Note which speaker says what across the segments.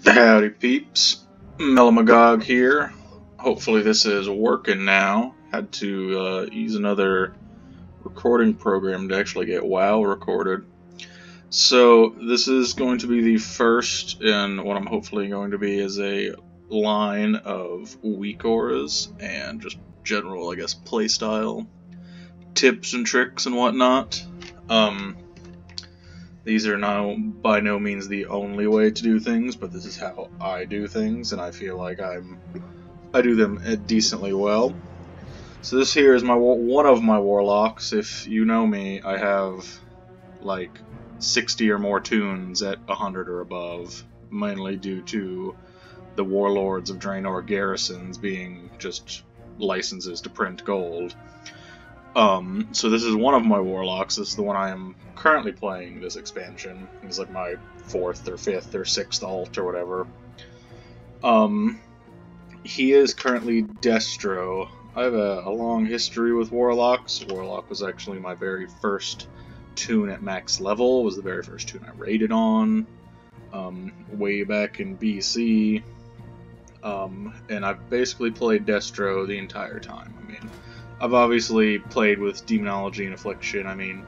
Speaker 1: Howdy peeps, Melamagog here. Hopefully this is working now. Had to use another recording program to actually get WoW recorded. So this is going to be the first in what I'm hopefully going to be is a line of weak auras and just general, I guess, playstyle tips and tricks and whatnot. These are now by no means the only way to do things, but this is how I do things, and I feel like I do them decently well. So this here is one of my Warlocks. If you know me, I have like 60 or more tunes at 100 or above, mainly due to the Warlords of Draenor garrisons being just licenses to print gold. So this is one of my Warlocks. This is the one I am currently playing this expansion. He's like my 4th or 5th or 6th alt or whatever. He is currently Destro. I have a long history with Warlocks. Warlock was actually my very first tune at max level. It was the very first tune I raided on, way back in BC. And I've basically played Destro the entire time. I mean, I've obviously played with Demonology and Affliction. I mean,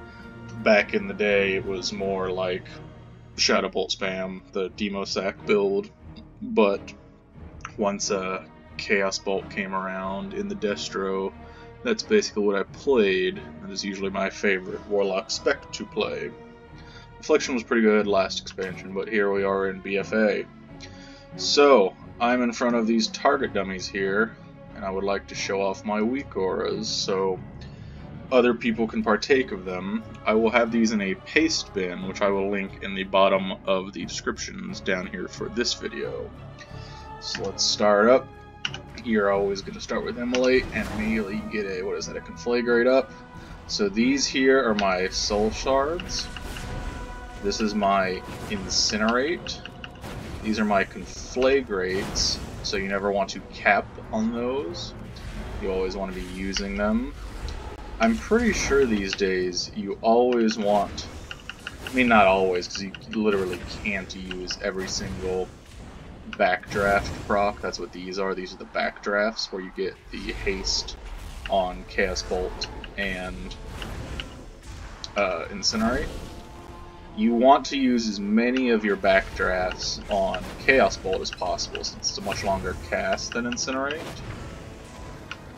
Speaker 1: back in the day it was more like Shadow Bolt spam, the Demosac build, but once Chaos Bolt came around in the Destro, that's basically what I played. That is usually my favorite Warlock spec to play. Affliction was pretty good last expansion, but here we are in BFA. So, I'm in front of these target dummies here, and I would like to show off my weak auras so other people can partake of them. I will have these in a paste bin, which I will link in the bottom of the descriptions down here for this video. So let's start up. You're always going to start with Immolate and immediately get a, what is that, a Conflagrate up. So these here are my Soul Shards. This is my Incinerate. These are my Conflagrates, so you never want to cap on those. You always want to be using them. I'm pretty sure these days you always want, I mean not always, because you literally can't use every single backdraft proc. That's what these are. These are the backdrafts where you get the haste on Chaos Bolt and Incinerate. You want to use as many of your backdrafts on Chaos Bolt as possible, since it's a much longer cast than Incinerate.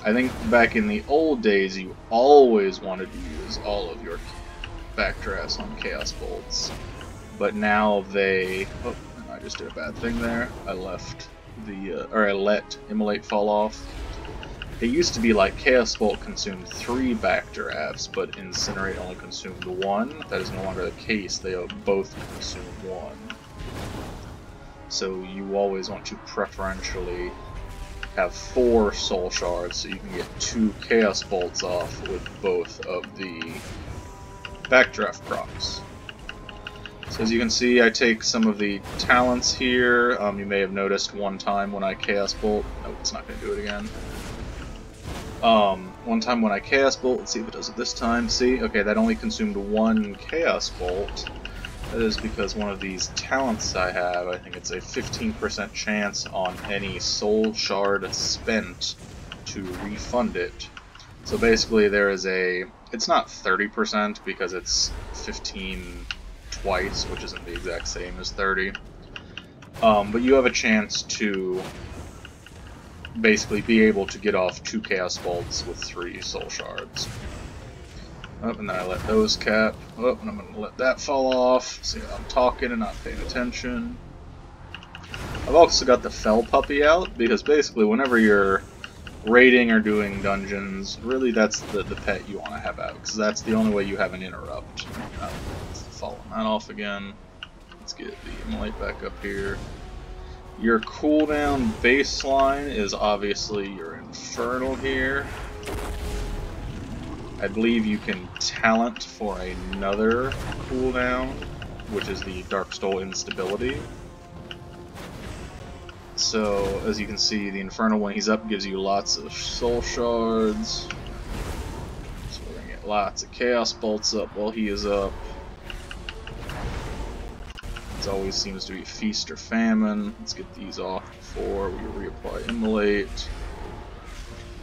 Speaker 1: I think back in the old days, you always wanted to use all of your backdrafts on Chaos Bolts, but now they... Oh, I just did a bad thing there. I left the... or I let Immolate fall off. It used to be like Chaos Bolt consumed 3 backdrafts, but Incinerate only consumed 1. That is no longer the case. They both consume 1. So you always want to preferentially have 4 Soul Shards so you can get 2 Chaos Bolts off with both of the backdraft procs. So as you can see, I take some of the talents here. You may have noticed one time when I Chaos Bolt... Nope, it's not going to do it again. One time when I Chaos Bolt, let's see if it does it this time. See? Okay, that only consumed 1 Chaos Bolt. That is because one of these talents I have, I think it's a 15% chance on any Soul Shard spent to refund it. So basically there is a... It's not 30% because it's 15 twice, which isn't the exact same as 30. But you have a chance to basically be able to get off 2 Chaos Bolts with 3 Soul Shards. Oh, and then I let those cap. Oh, and I'm going to let that fall off. See, I'm talking and not paying attention. I've also got the Fell Puppy out, because basically whenever you're raiding or doing dungeons, really that's the pet you want to have out, because that's the only way you have an interrupt. Falling that off again. Let's get the Immolate back up here. Your cooldown baseline is obviously your Infernal here. I believe you can talent for another cooldown, which is the Darkstole Instability. So, as you can see, the Infernal, when he's up, gives you lots of Soul Shards. So we're going to get lots of Chaos Bolts up while he is up. It always seems to be feast or famine. Let's get these off before we reapply immolate.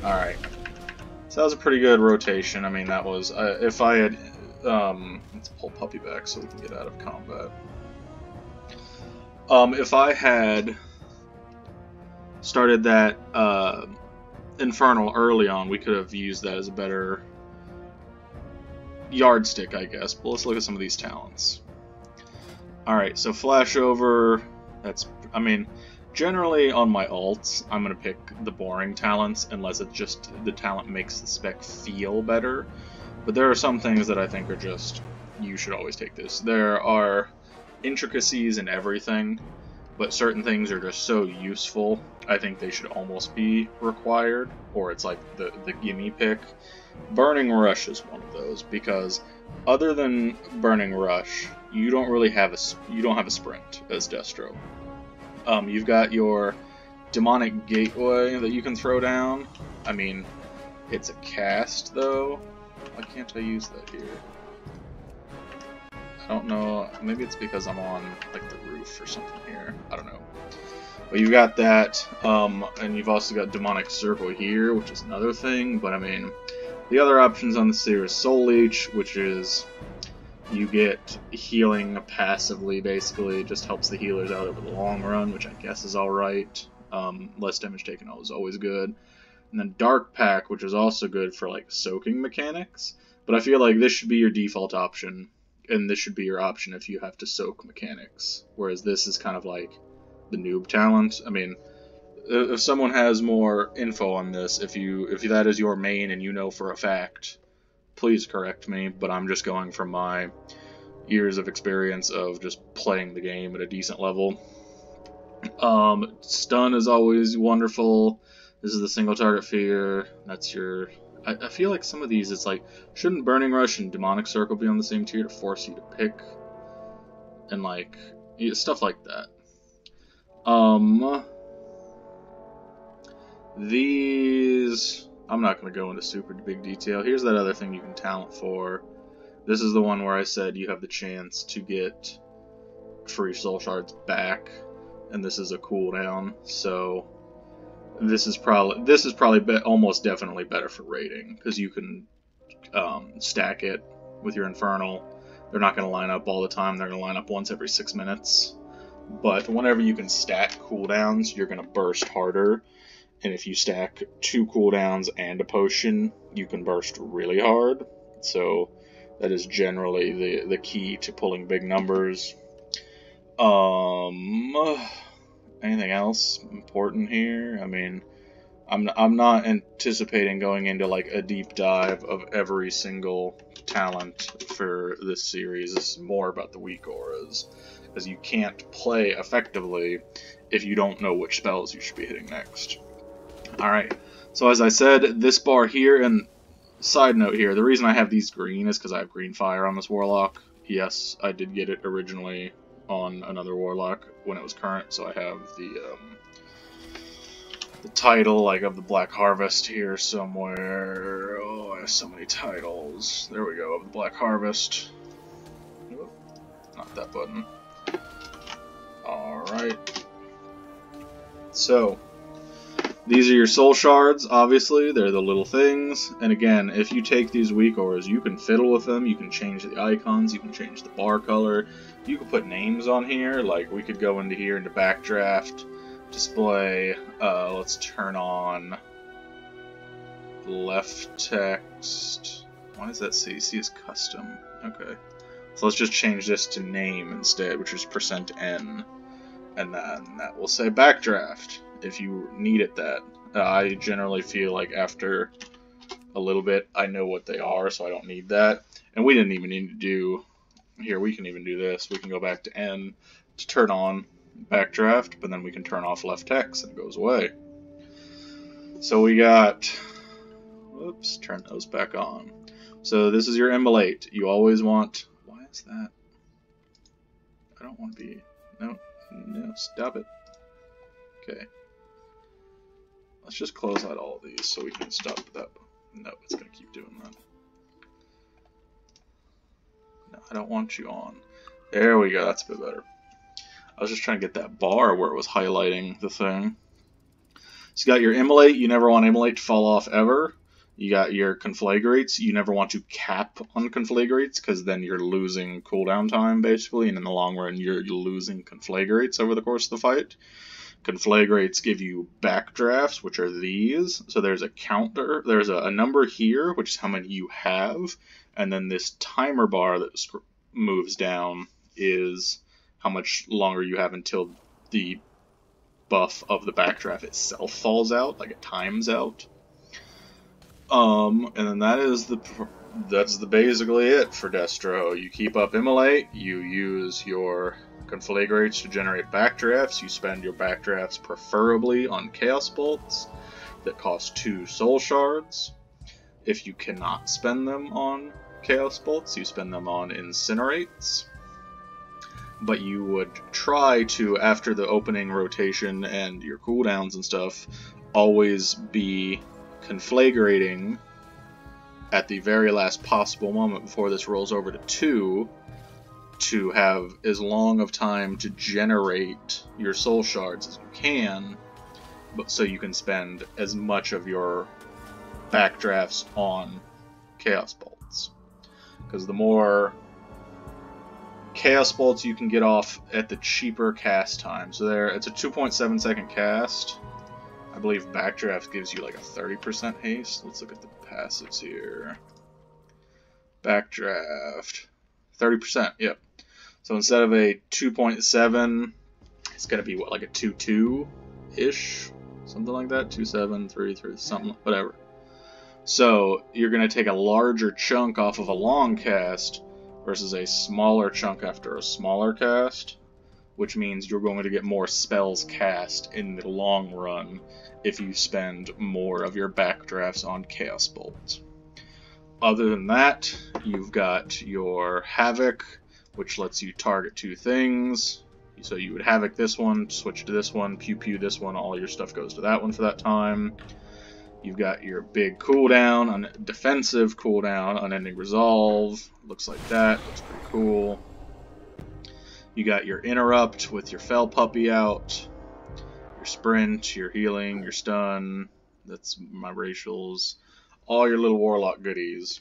Speaker 1: Alright. So that was a pretty good rotation. I mean, that was... if I had... let's pull Puppy back so we can get out of combat. If I had started that Infernal early on, we could have used that as a better yardstick, I guess. But let's look at some of these talents. Alright, so Flashover, that's... I mean, generally on my alts, I'm going to pick the boring talents, unless it's just the talent makes the spec feel better. But there are some things that I think are just... you should always take this. There are intricacies in everything, but certain things are just so useful, I think they should almost be required, or it's like the gimme pick. Burning Rush is one of those, because other than Burning Rush, you don't really have a sprint as Destro. You've got your Demonic Gateway that you can throw down. I mean, it's a cast though. Why can't I use that here? I don't know, maybe it's because I'm on like the roof or something here. I don't know. But you've got that, and you've also got Demonic Circle here, which is another thing, but I mean, the other options on this here is Soul Leech, which is you get healing passively, basically. It just helps the healers out over the long run, which I guess is alright. Less damage taken is always good. And then Dark Pack, which is also good for like soaking mechanics, but I feel like this should be your default option, and this should be your option if you have to soak mechanics, whereas this is kind of like the noob talent. I mean, if someone has more info on this, if that is your main and you know for a fact, please correct me, but I'm just going from my years of experience of just playing the game at a decent level. Stun is always wonderful. This is the single target fear. That's your... I feel like some of these, it's like, shouldn't Burning Rush and Demonic Circle be on the same tier to force you to pick? And like, stuff like that. These, I'm not going to go into super big detail. Here's that other thing you can talent for. This is the one where I said you have the chance to get free soul shards back, and this is a cooldown. So this is probably almost definitely better for raiding, because you can stack it with your Infernal. They're not going to line up all the time. They're going to line up once every 6 minutes. But whenever you can stack cooldowns, you're going to burst harder. And if you stack 2 cooldowns and a potion, you can burst really hard. So that is generally the key to pulling big numbers. Anything else important here? I mean, I'm not anticipating going into like a deep dive of every single talent for this series. This is more about the weak auras, because you can't play effectively if you don't know which spells you should be hitting next. Alright, so as I said, this bar here, and side note here, the reason I have these green is because I have green fire on this Warlock. Yes, I did get it originally on another Warlock when it was current, so I have the title, like, of the Black Harvest here somewhere. Oh, I have so many titles. There we go, of the Black Harvest. Nope, not that button. Alright. So, these are your soul shards, obviously. They're the little things. And again, if you take these weak auras, you can fiddle with them. You can change the icons. You can change the bar color. You can put names on here. Like, we could go into here into Backdraft, display. Let's turn on left text. Why does that say? See, it's custom. Okay. So let's just change this to name instead, which is %n. And then that will say Backdraft, if you need it that. I generally feel like after a little bit, I know what they are, so I don't need that. And we didn't even need to do... Here, we can even do this. We can go back to N to turn on Backdraft, but then we can turn off left text, and it goes away. So we got... Whoops, turn those back on. So this is your immolate. You always want... Why is that? I don't want to be... No, stop it. Okay. Let's just close out all of these so we can stop that. No, it's going to keep doing that. No, I don't want you on. There we go, that's a bit better. I was just trying to get that bar where it was highlighting the thing. So you got your Immolate. You never want Immolate to fall off ever. You got your Conflagrates. You never want to cap on Conflagrates because then you're losing cooldown time, basically, and in the long run, you're losing Conflagrates over the course of the fight. Conflagrates give you backdrafts, which are these. So there's a counter, there's a number here, which is how many you have, and then this timer bar that moves down is how much longer you have until the buff of the backdraft itself falls out, like it times out. And then that's basically it for Destro. You keep up Immolate, you use your Conflagrates to generate backdrafts, you spend your backdrafts preferably on Chaos Bolts that cost 2 Soul Shards. If you cannot spend them on Chaos Bolts, you spend them on Incinerates. But you would try to, after the opening rotation and your cooldowns and stuff, always be conflagrating at the very last possible moment before this rolls over to 2 to have as long of time to generate your soul shards as you can, but so you can spend as much of your backdrafts on Chaos Bolts. Because the more Chaos Bolts you can get off at the cheaper cast time. So there, it's a 2.7 second cast. I believe Backdraft gives you like a 30% haste. Let's look at the passives here. Backdraft, 30%, yep. So instead of a 2.7, it's going to be what, like a 2.2-ish? Something like that? 2.7, 3.3, something, whatever. So you're going to take a larger chunk off of a long cast versus a smaller chunk after a smaller cast, which means you're going to get more spells cast in the long run if you spend more of your backdrafts on Chaos Bolt. Other than that, you've got your Havoc, which lets you target 2 things. So you would Havoc this one, switch to this one, Pew Pew this one, all your stuff goes to that one for that time. You've got your big cooldown, defensive cooldown, Unending Resolve. Looks like that. Looks pretty cool. You got your Interrupt with your Fell Puppy out. Your Sprint, your Healing, your Stun. That's my racials. All your little Warlock goodies.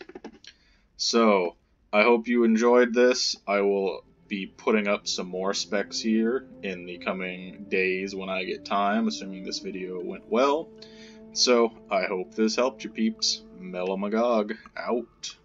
Speaker 1: So, I hope you enjoyed this. I will be putting up some more specs here in the coming days when I get time, assuming this video went well. So, I hope this helped you peeps. Mellow Magog, out.